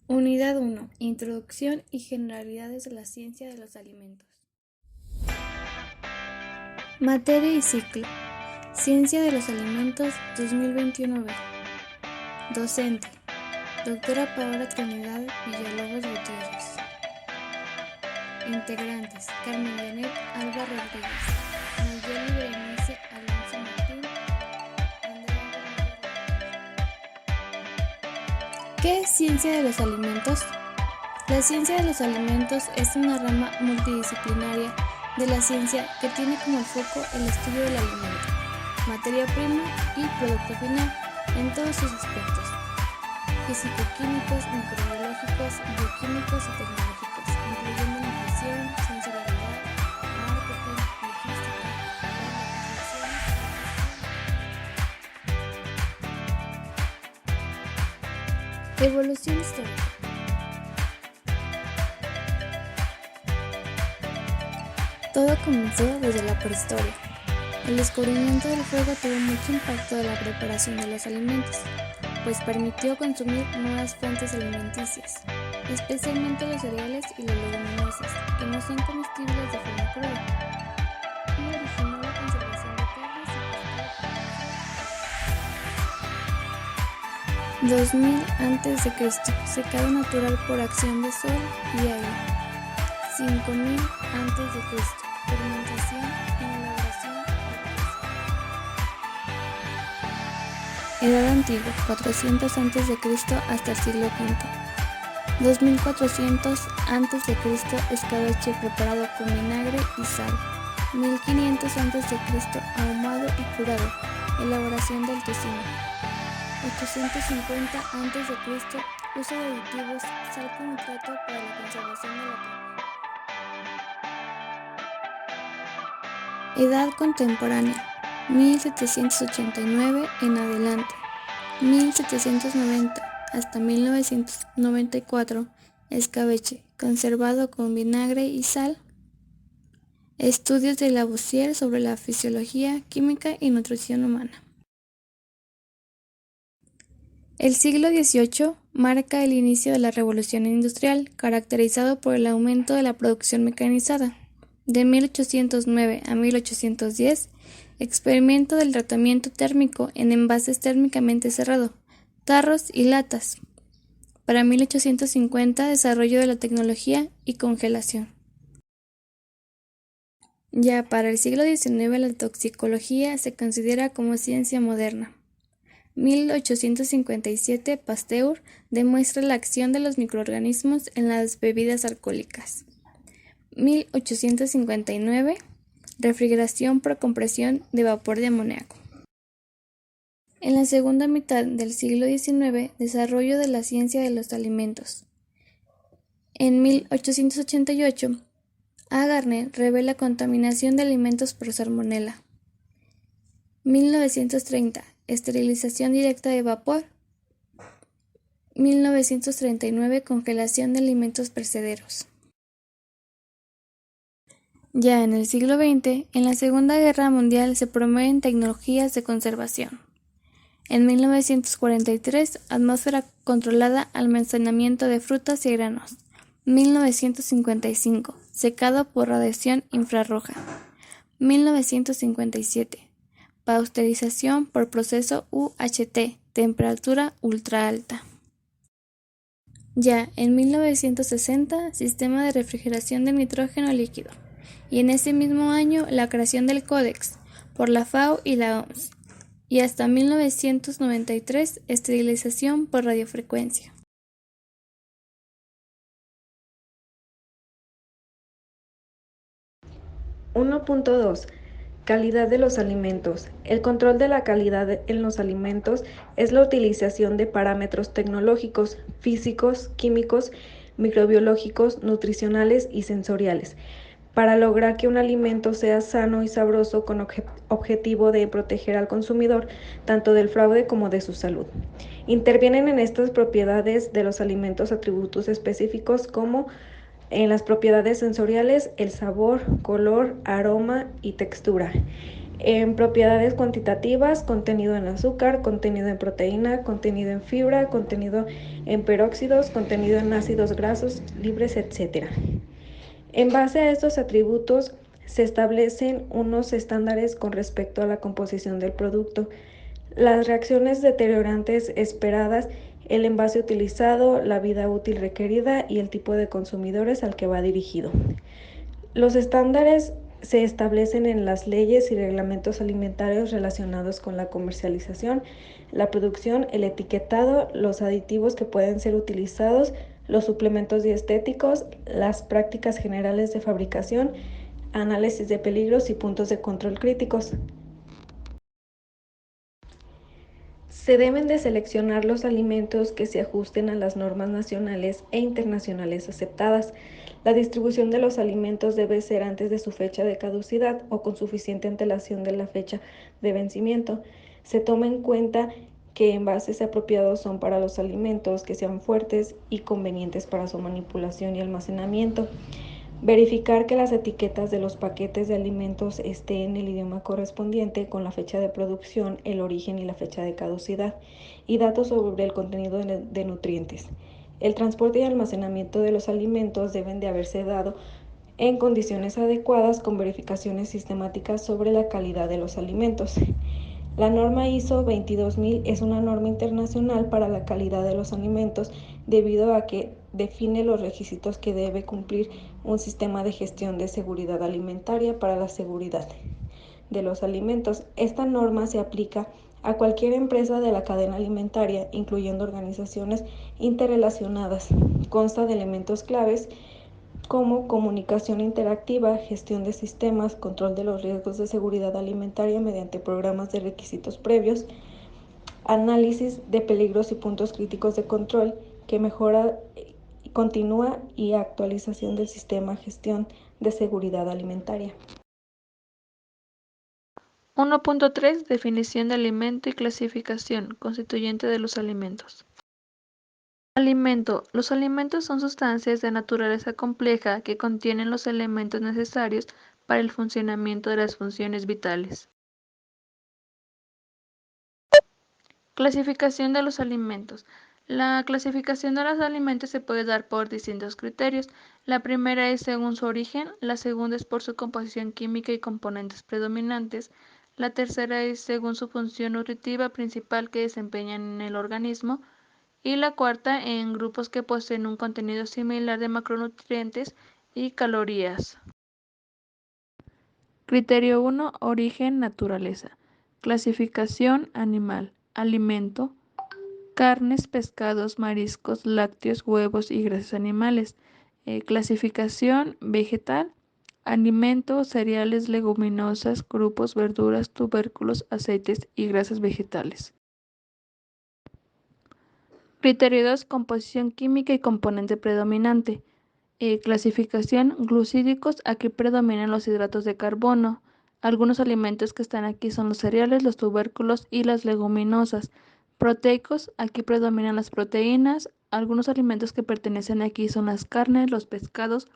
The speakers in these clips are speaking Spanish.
Unidad 1. Introducción y generalidades de la ciencia de los alimentos. Materia y ciclo. Ciencia de los alimentos 2021B. Docente: Doctora Paola Trinidad Villalobos Gutiérrez. Integrantes: Carmen Janet Alba Rodríguez, Nayeli Berenice Alonso Martín, Andrea Rodríguez. ¿Qué es ciencia de los alimentos? La ciencia de los alimentos es una rama multidisciplinaria de la ciencia que tiene como foco el estudio del alimento, materia prima y producto final en todos sus aspectos: físico-químicos, microbiológicos, bioquímicos y tecnológicos, incluyendo nutrición, sensorialidad, marketing, logística, evolución histórica. Todo comenzó desde la prehistoria. El descubrimiento del fuego tuvo mucho impacto en la preparación de los alimentos, pues permitió consumir nuevas fuentes alimenticias, especialmente los cereales y las leguminosas, que no son comestibles de forma cruda, y originó la conservación de carnes y pescado. 2000 a.C. Secado natural por acción de sol y aire. 5000 a.C. Fermentación y elaboración de Edad Antigua, 400 a.C. hasta el siglo V. 2400 a.C. Escabeche preparado con vinagre y sal. 1500 a.C. Ahumado y curado. Elaboración del tocino. 850 a.C. Uso de aditivos, sal con nitrato para la conservación de la carne. Edad contemporánea, 1789 en adelante. 1790 hasta 1994, escabeche, conservado con vinagre y sal. Estudios de Lavoisier sobre la fisiología, química y nutrición humana. El siglo XVIII marca el inicio de la revolución industrial, caracterizado por el aumento de la producción mecanizada. De 1809 a 1810, experimento del tratamiento térmico en envases térmicamente cerrado, tarros y latas. Para 1850, desarrollo de la tecnología y congelación. Ya para el siglo XIX, la toxicología se considera como ciencia moderna. 1857, Pasteur demuestra la acción de los microorganismos en las bebidas alcohólicas. 1859, refrigeración por compresión de vapor de amoníaco. En la segunda mitad del siglo XIX, desarrollo de la ciencia de los alimentos. En 1888, A. Garner revela contaminación de alimentos por salmonela. 1930, esterilización directa de vapor. 1939, congelación de alimentos perecederos. Ya en el siglo XX, en la Segunda Guerra Mundial se promueven tecnologías de conservación. En 1943, atmósfera controlada, almacenamiento de frutas y granos. 1955, secado por radiación infrarroja. 1957, pasteurización por proceso UHT, temperatura ultra alta. Ya en 1960, sistema de refrigeración de nitrógeno líquido. Y en ese mismo año, la creación del Códex por la FAO y la OMS. Y hasta 1993, esterilización por radiofrecuencia. (1.2) Calidad de los alimentos. El control de la calidad en los alimentos es la utilización de parámetros tecnológicos, físicos, químicos, microbiológicos, nutricionales y sensoriales, para lograr que un alimento sea sano y sabroso con objetivo de proteger al consumidor tanto del fraude como de su salud. Intervienen en estas propiedades de los alimentos atributos específicos como en las propiedades sensoriales, el sabor, color, aroma y textura. En propiedades cuantitativas, contenido en azúcar, contenido en proteína, contenido en fibra, contenido en peróxidos, contenido en ácidos grasos libres, etc. En base a estos atributos, se establecen unos estándares con respecto a la composición del producto, las reacciones deteriorantes esperadas, el envase utilizado, la vida útil requerida y el tipo de consumidores al que va dirigido. Los estándares se establecen en las leyes y reglamentos alimentarios relacionados con la comercialización, la producción, el etiquetado, los aditivos que pueden ser utilizados, los suplementos dietéticos, las prácticas generales de fabricación, análisis de peligros y puntos de control críticos. Se deben de seleccionar los alimentos que se ajusten a las normas nacionales e internacionales aceptadas. La distribución de los alimentos debe ser antes de su fecha de caducidad o con suficiente antelación de la fecha de vencimiento. Se toma en cuenta que envases apropiados son para los alimentos que sean fuertes y convenientes para su manipulación y almacenamiento. Verificar que las etiquetas de los paquetes de alimentos estén en el idioma correspondiente con la fecha de producción, el origen y la fecha de caducidad, y datos sobre el contenido de nutrientes. El transporte y almacenamiento de los alimentos deben de haberse dado en condiciones adecuadas con verificaciones sistemáticas sobre la calidad de los alimentos. La norma ISO 22000 es una norma internacional para la calidad de los alimentos debido a que define los requisitos que debe cumplir un sistema de gestión de seguridad alimentaria para la seguridad de los alimentos. Esta norma se aplica a cualquier empresa de la cadena alimentaria, incluyendo organizaciones interrelacionadas. Consta de elementos claves como comunicación interactiva, gestión de sistemas, control de los riesgos de seguridad alimentaria mediante programas de requisitos previos, análisis de peligros y puntos críticos de control que mejora continua y actualización del sistema gestión de seguridad alimentaria. 1.3 Definición de alimento y clasificación constituyente de los alimentos. Alimento. Los alimentos son sustancias de naturaleza compleja que contienen los elementos necesarios para el funcionamiento de las funciones vitales. Clasificación de los alimentos. La clasificación de los alimentos se puede dar por distintos criterios. La primera es según su origen, la segunda es por su composición química y componentes predominantes, la tercera es según su función nutritiva principal que desempeñan en el organismo, y la cuarta en grupos que poseen un contenido similar de macronutrientes y calorías. Criterio 1. Origen, naturaleza. Clasificación animal. Alimento. Carnes, pescados, mariscos, lácteos, huevos y grasas animales. Clasificación vegetal. Alimentos, cereales, leguminosas, grupos, verduras, tubérculos, aceites y grasas vegetales. Criterio 2. Composición química y componente predominante. Clasificación glucídicos. Aquí predominan los hidratos de carbono. Algunos alimentos que están aquí son los cereales, los tubérculos y las leguminosas. Proteicos. Aquí predominan las proteínas. Algunos alimentos que pertenecen aquí son las carnes, los pescados,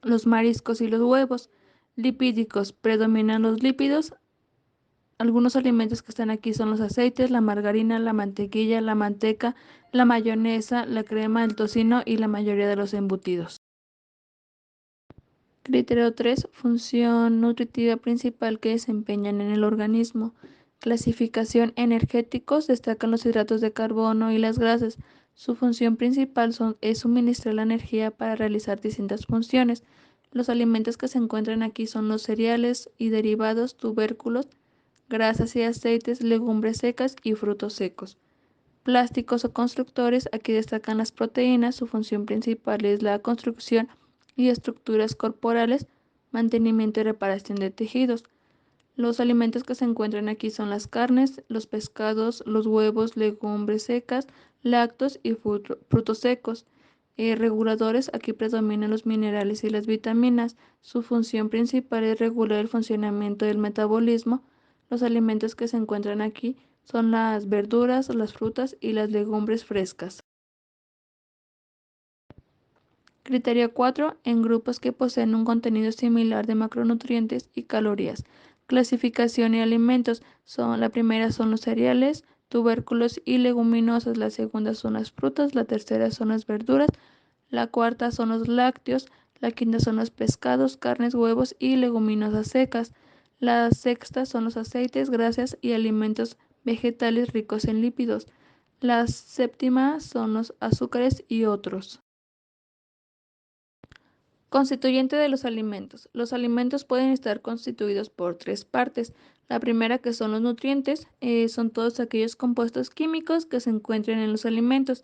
los mariscos y los huevos. Lipídicos. Predominan los lípidos. Algunos alimentos que están aquí son los aceites, la margarina, la mantequilla, la manteca, la mayonesa, la crema, el tocino y la mayoría de los embutidos. Criterio 3. Función nutritiva principal que desempeñan en el organismo. Clasificación energéticos. Destacan los hidratos de carbono y las grasas. Su función principal es suministrar la energía para realizar distintas funciones. Los alimentos que se encuentran aquí son los cereales y derivados, tubérculos, grasas y aceites, legumbres secas y frutos secos. Plásticos o constructores. Aquí destacan las proteínas. Su función principal es la construcción y estructuras corporales, mantenimiento y reparación de tejidos. Los alimentos que se encuentran aquí son las carnes, los pescados, los huevos, legumbres secas, lácteos y frutos secos. Reguladores. Aquí predominan los minerales y las vitaminas. Su función principal es regular el funcionamiento del metabolismo. Los alimentos que se encuentran aquí son las verduras, las frutas y las legumbres frescas. Criterio 4. En grupos que poseen un contenido similar de macronutrientes y calorías. Clasificación y alimentos. La primera son los cereales, tubérculos y leguminosas, la segunda son las frutas, la tercera son las verduras, la cuarta son los lácteos, la quinta son los pescados, carnes, huevos y leguminosas secas. La sexta son los aceites, grasas y alimentos vegetales ricos en lípidos. La séptima son los azúcares y otros. Constituyente de los alimentos. Los alimentos pueden estar constituidos por tres partes. La primera, que son los nutrientes, son todos aquellos compuestos químicos que se encuentran en los alimentos.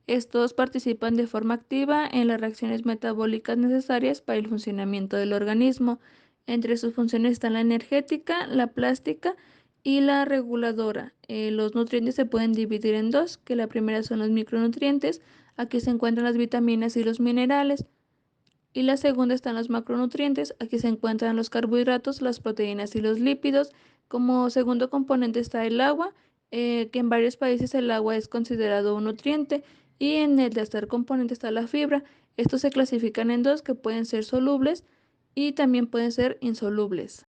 Estos participan de forma activa en las reacciones metabólicas necesarias para el funcionamiento del organismo. Entre sus funciones están la energética, la plástica y la reguladora. Los nutrientes se pueden dividir en dos, que la primera son los micronutrientes. Aquí se encuentran las vitaminas y los minerales. Y la segunda están los macronutrientes. Aquí se encuentran los carbohidratos, las proteínas y los lípidos. Como segundo componente está el agua, que en varios países el agua es considerado un nutriente. Y en el tercer componente está la fibra. Estos se clasifican en dos, que pueden ser solubles y también pueden ser insolubles.